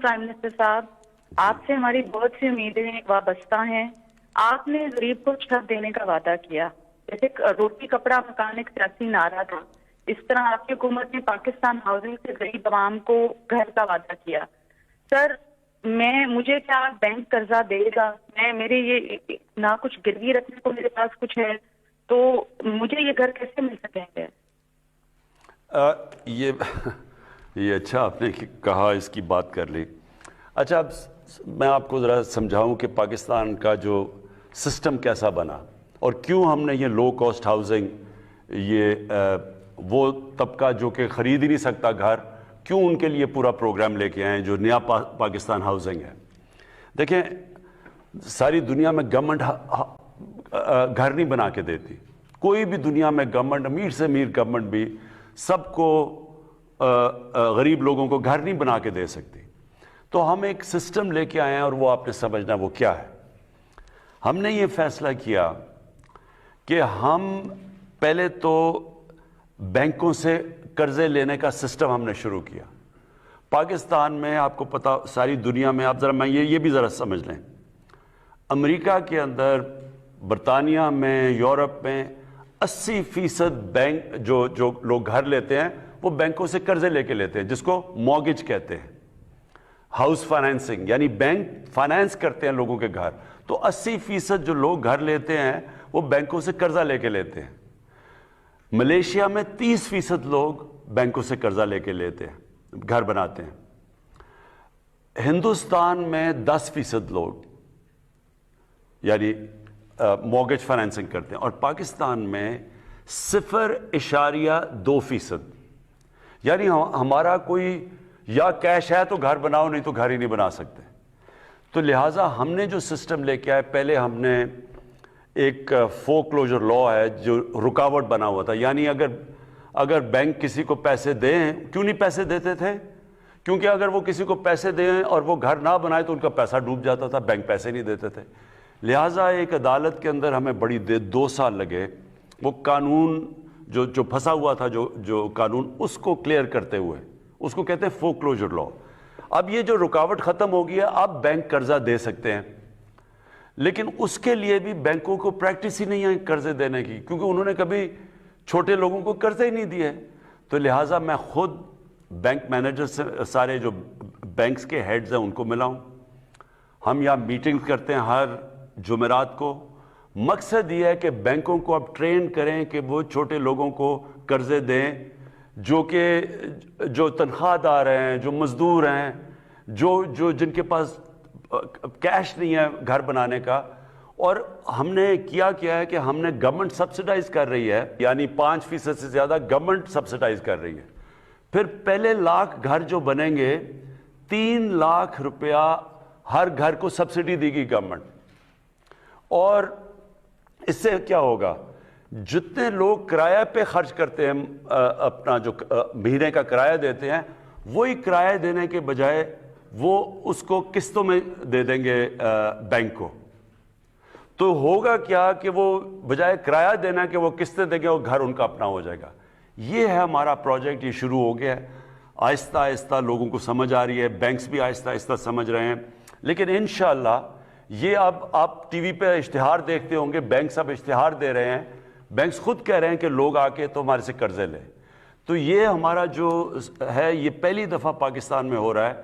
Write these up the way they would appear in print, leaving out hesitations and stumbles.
Prime minister साहब, आपसे हमारी बहुत सी उम्मीदें वाबस्ता हैं। आपने गरीब को छत देने का वादा किया, जैसे रोटी कपड़ा मकान एक सियासी नारा था, इस तरह आपकी हुकूमत ने पाकिस्तान हाउसिंग से गरीब आवाम को घर का वादा किया। सर, मुझे क्या बैंक कर्जा देगा? मेरे ये ना कुछ गिरवी रखने को मेरे पास कुछ है, तो मुझे ये घर कैसे मिल सकेंगे? ये अच्छा आपने कहा, इसकी बात कर ली। अच्छा, अब मैं आपको ज़रा समझाऊं कि पाकिस्तान का जो सिस्टम कैसा बना और क्यों हमने ये लो कॉस्ट हाउसिंग, ये वो तबका जो कि ख़रीद ही नहीं सकता घर, क्यों उनके लिए पूरा प्रोग्राम लेके आए जो नया पाकिस्तान हाउसिंग है। देखें, सारी दुनिया में गवर्नमेंट घर नहीं बना के देती। कोई भी दुनिया में गवर्नमेंट, अमीर से अमीर गवर्नमेंट भी सबको गरीब लोगों को घर नहीं बना के दे सकती। तो हम एक सिस्टम लेके आए हैं और वो आपने समझना वो क्या है। हमने ये फैसला किया कि हम पहले तो बैंकों से कर्जे लेने का सिस्टम हमने शुरू किया। पाकिस्तान में आपको पता, सारी दुनिया में, आप ज़रा मैं ये भी ज़रा समझ लें, अमेरिका के अंदर, बरतानिया में, यूरोप में 80% बैंक जो लोग घर लेते हैं वो बैंकों से कर्जे लेके लेते हैं, जिसको मॉर्गेज कहते हैं, हाउस फाइनेंसिंग, यानी बैंक फाइनेंस करते हैं लोगों के घर। तो 80% जो लोग घर लेते हैं वो बैंकों से कर्जा लेके लेते हैं। मलेशिया में 30% लोग बैंकों से कर्जा लेके लेते हैं, घर बनाते हैं। हिंदुस्तान में 10% लोग यानी मॉर्गेज फाइनेंसिंग करते हैं, और पाकिस्तान में 0.2%। यानी हमारा कोई या कैश है तो घर बनाओ, नहीं तो घर ही नहीं बना सकते। तो लिहाजा हमने जो सिस्टम लेके आए, पहले हमने एक फोरक्लोजर लॉ है जो रुकावट बना हुआ था। यानी अगर बैंक किसी को पैसे दें, क्यों नहीं पैसे देते थे? क्योंकि अगर वो किसी को पैसे दें और वो घर ना बनाए तो उनका पैसा डूब जाता था, बैंक पैसे नहीं देते थे। लिहाजा एक अदालत के अंदर हमें बड़ी देर 2 साल लगे वो कानून जो फंसा हुआ था, जो कानून, उसको क्लियर करते हुए। उसको कहते हैं फोरक्लोजर लॉ। अब ये जो रुकावट ख़त्म हो गई है, अब बैंक कर्जा दे सकते हैं। लेकिन उसके लिए भी बैंकों को प्रैक्टिस ही नहीं है कर्जे देने की, क्योंकि उन्होंने कभी छोटे लोगों को कर्जे ही नहीं दिए। तो लिहाजा मैं खुद बैंक मैनेजर से, सारे जो बैंक्स के हेड्स हैं उनको मिलाऊं। हम यहाँ मीटिंग करते हैं हर जुमेरात को। मकसद ये है कि बैंकों को अब ट्रेन करें कि वो छोटे लोगों को कर्जे दें, जो तनख्वाहदार हैं, जो मजदूर हैं, जो जिनके पास कैश नहीं है घर बनाने का। और हमने क्या है कि हमने गवर्नमेंट सब्सिडाइज कर रही है, यानी 5% से ज़्यादा गवर्नमेंट सब्सिडाइज कर रही है। फिर पहले लाख घर जो बनेंगे, 3 लाख रुपया हर घर को सब्सिडी देगी गवर्नमेंट। और इससे क्या होगा, जितने लोग किराया पे खर्च करते हैं, अपना जो महीने का किराया देते हैं, वही किराया देने के बजाय वो उसको किस्तों में दे देंगे बैंक को। तो होगा क्या कि वो बजाय किराया देना कि वो किस्तें देंगे, वो घर उनका अपना हो जाएगा। ये है हमारा प्रोजेक्ट, ये शुरू हो गया है। आहिस्ता आहिस्ता लोगों को समझ आ रही है, बैंक्स भी आहिस्ता आहिस्ता समझ रहे हैं। लेकिन इंशाअल्लाह ये अब आप टीवी पे इश्तिहार देखते होंगे, बैंक्स अब इश्तिहार दे रहे हैं, बैंक्स खुद कह रहे हैं कि लोग आके तो हमारे से कर्जे लें। तो ये हमारा जो है, ये पहली दफ़ा पाकिस्तान में हो रहा है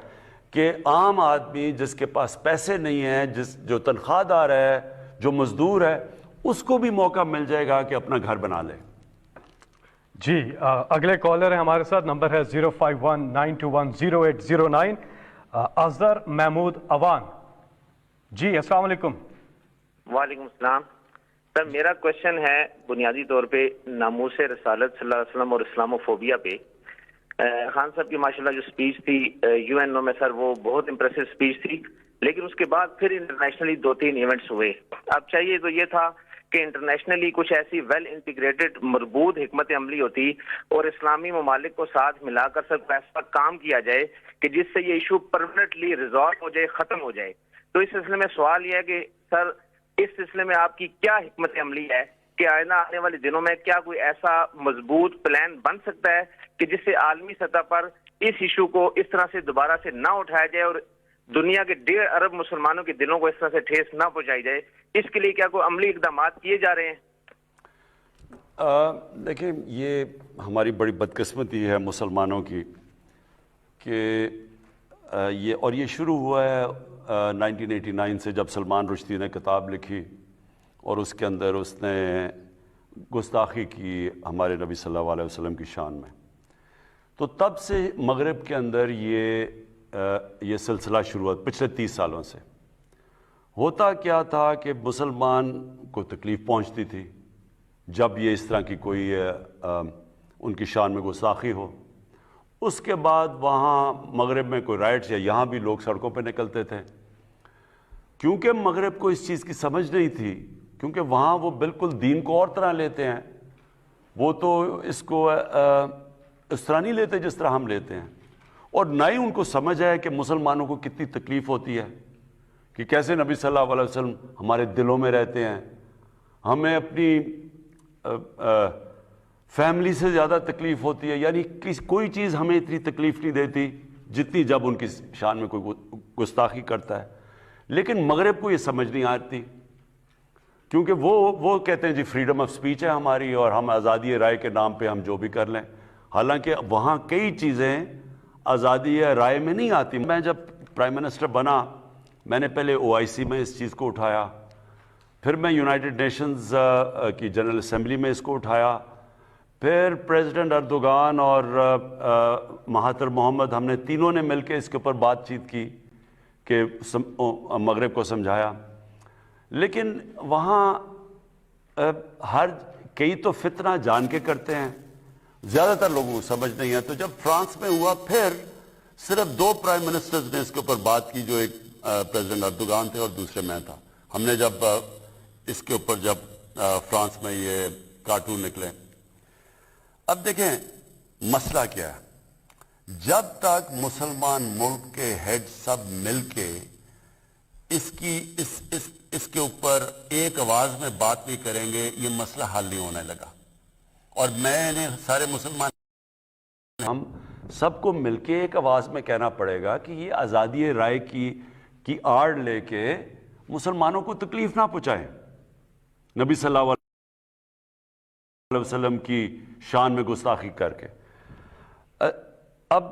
कि आम आदमी जिसके पास पैसे नहीं है, जो तनख्वाहदार है, जो मजदूर है, उसको भी मौका मिल जाएगा कि अपना घर बना ले। जी, अगले कॉलर है हमारे साथ, नंबर है 0519210809, अजहर महमूद अवान। जी, अस्सलाम वालेकुम। वालेकुम सलाम। सर, मेरा क्वेश्चन है बुनियादी तौर पे नामूस रसालत सल्लल्लाहु अलैहि वसल्लम और इस्लामोफोबिया पे। खान साहब की माशाल्लाह जो स्पीच थी यूएनओ में, सर वो बहुत इंप्रेसिव स्पीच थी। लेकिन उसके बाद फिर इंटरनेशनली 2-3 इवेंट्स हुए। अब चाहिए तो ये था कि इंटरनेशनली कुछ ऐसी वेल इंटीग्रेटेड मरबूत हिकमत अमली होती और इस्लामी ममालिक को साथ मिलाकर सब ऐसा काम किया जाए कि जिससे ये इशू परमानेंटली रिजॉल्व हो जाए, खत्म हो जाए। तो इस सिलसिले में सवाल यह है कि सर, इस सिलसिले में आपकी क्या हिकमत अमली है कि आइंदा आने वाले दिनों में क्या कोई ऐसा मजबूत प्लान बन सकता है कि जिससे आलमी सतह पर اس ایشو کو اس طرح سے دوبارہ سے نہ اٹھایا جائے اور دنیا کے 1.5 ارب مسلمانوں کے دلوں کو اس طرح سے ٹھیس نہ پہنچائی جائے؟ اس کے لیے کیا کوئی عملی اقدامات کیے جا رہے ہیں؟ دیکھیں، یہ ہماری بڑی بدقسمتی ہے مسلمانوں کی کہ یہ شروع ہوا ہے 1989 سے، جب سلمان رشدی نے کتاب لکھی اور اس کے اندر اس نے گستاخی کی ہمارے نبی صلی اللہ علیہ وسلم کی شان میں. تو تب سے مغرب کے اندر یہ سلسلہ شروع ہوا پچھلے 30 سالوں سے. ہوتا کیا تھا کہ مسلمان کو تکلیف پہنچتی تھی جب یہ اس طرح کی کوئی ان کی شان میں گستاخی ہو. اس کے بعد وہاں مغرب میں کوئی رائٹس یا یہاں بھی لوگ سڑکوں پہ نکلتے تھے، کیونکہ مغرب کو اس چیز کی سمجھ نہیں تھی، کیونکہ وہاں وہ بالکل دین کو اور طرح لیتے ہیں. وہ تو اس کو اس طرح نہیں لیتے جس طرح ہم لیتے ہیں، اور نہ ہی ان کو سمجھ ہے کہ مسلمانوں کو کتنی تکلیف ہوتی ہے، کہ کیسے نبی صلی اللہ علیہ وسلم ہمارے دلوں میں رہتے ہیں. ہمیں اپنی فیملی سے زیادہ تکلیف ہوتی ہے، یعنی کوئی چیز ہمیں اتنی تکلیف نہیں دیتی جتنی جب ان کی شان میں کوئی گستاخی کرتا ہے. لیکن مغرب کو یہ سمجھ نہیں آتی، کیونکہ وہ کہتے ہیں جی فریڈم آف سپیچ ہے ہماری اور ہم آزادی رائے کے نام پہ ہم جو بھی کر لیں. حالانکہ وہاں کئی چیزیں آزادی رائے میں نہیں آتی. میں جب پرائم منسٹر بنا، میں نے پہلے OIC میں اس چیز کو اٹھایا، پھر میں یونائٹڈ نیشنز کی جنرل اسمبلی میں اس کو اٹھایا، پھر پریزیڈنٹ اردوغان اور مہاتر محمد، ہم نے تینوں نے مل کے اس کے اوپر بات چیت کی کہ مغرب کو سمجھایا. لیکن وہاں کئی تو فتنہ جان کے کرتے ہیں، زیادہ تر لوگوں کو سمجھ نہیں ہے. تو جب فرانس میں ہوا، پھر صرف 2 پرائم منسٹرز نے اس کے اوپر بات کی، جو ایک پریزیڈنٹ اردوغان تھے اور دوسرے میں تھا. ہم نے جب اس کے اوپر فرانس میں یہ کارٹون نکلے. اب دیکھیں مسئلہ کیا ہے. جب تک مسلمان ملک کے ہیڈ سب مل کے اس کے اوپر ایک آواز میں بات نہیں کریں گے، یہ مسئلہ حل نہیں ہونے لگا. اور میں نے سارے مسلمان، ہم سب کو مل کے ایک آواز میں کہنا پڑے گا کہ یہ آزادی رائے کی آڑ لے کے مسلمانوں کو تکلیف نہ پہنچائیں، نبی صلی اللہ علیہ وسلم کی شان میں گستاخی کر کے. اب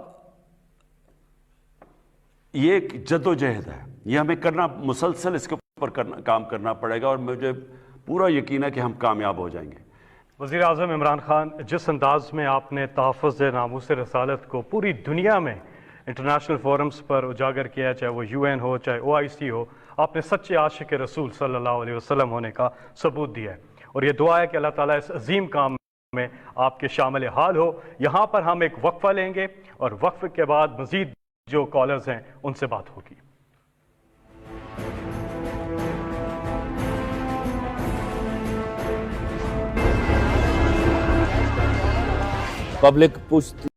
یہ ایک جد و جہد ہے، یہ ہمیں کرنا، مسلسل اس کے اوپر کام کرنا پڑے گا، اور مجھے پورا یقین ہے کہ ہم کامیاب ہو جائیں گے. وزیر اعظم عمران خان، جس انداز میں آپ نے تحفظ ناموس رسالت کو پوری دنیا میں انٹرنیشنل فورمز پر اجاگر کیا، چاہے وہ UN ہو چاہے OIC ہو، آپ نے سچے عاشق رسول صلی اللہ علیہ وسلم ہونے کا ثبوت دیا ہے. اور یہ دعا ہے کہ اللہ تعالیٰ اس عظیم کام میں آپ کے شامل حال ہو. یہاں پر ہم ایک وقفہ لیں گے اور وقفے کے بعد مزید جو کالرز ہیں ان سے بات ہوگی. پبلک پوچھتی